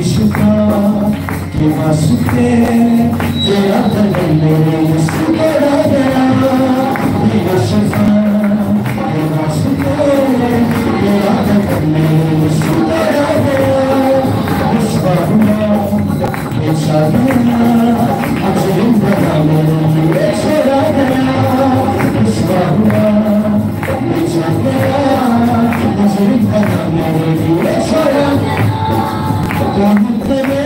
शिफा के वास्ते तेरा बदन मेरे मुस्कुरा गया। ये शिफा के वास्ते तेरा बदन मेरे मुस्कुरा गया। मुस्कुरा हुआ बेचारा मुझे बड़ा मेरे लिए छोड़ा गया। मुस्कुरा हुआ बेचारा मुझे बड़ा मेरे लिए छोड़ा गया। कौन करे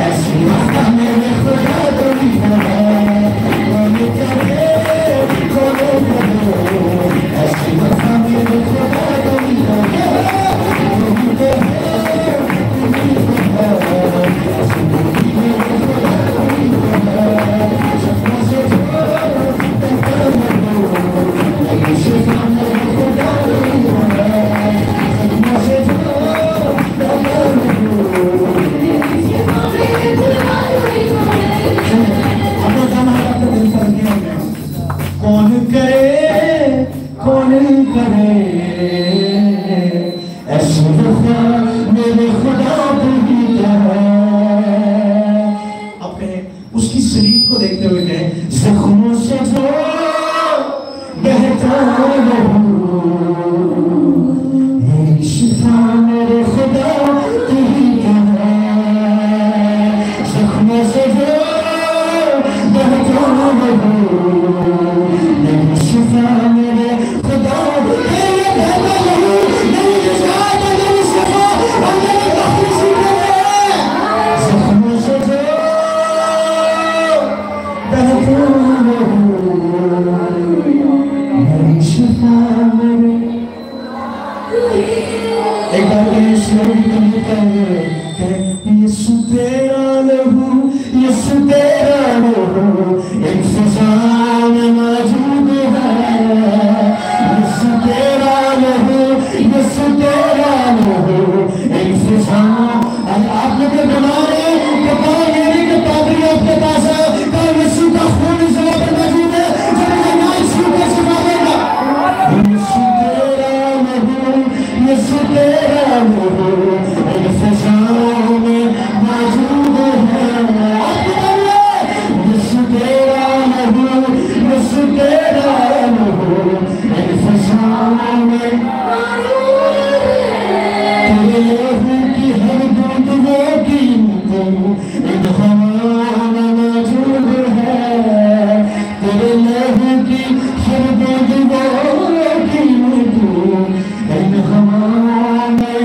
ऐसी बात मेरे खुदा तो नहीं है। कौन करे ऐसी बात मेरे खुदा तो नहीं है। कौन करे ऐसी वफा मेरे खुदा की तरह। अब कहें उसकी शरीर को देखते हुए कहें जख्मों से जो बहता मेरी शिफा मेरे खुदा की तरह। जख्मों से जो बहता मेरी शिफा मेरे खुदा एक बार यीशु तेरा लहू यीशु तेरा लहू एक फिजा में मौजूद है। यीशु तेरा लहू यीशु तेरा लहू एक फिजा। आप लोग बना रहे के पादरी आपके पास है तो यीशु का खून इस जगह पर मौजूद है। यीशु तेरा लहू यीशु तेरा लहू एक फिजा में मौजूद है। यीशु तेरा लहू यीशु तेरा लहू एक फिजा में तेरे लहू की हर बूंद वो कीमत इन हवा में मौजूद है। तेरे लहू की हर बूंद वो कीमत इन हवा में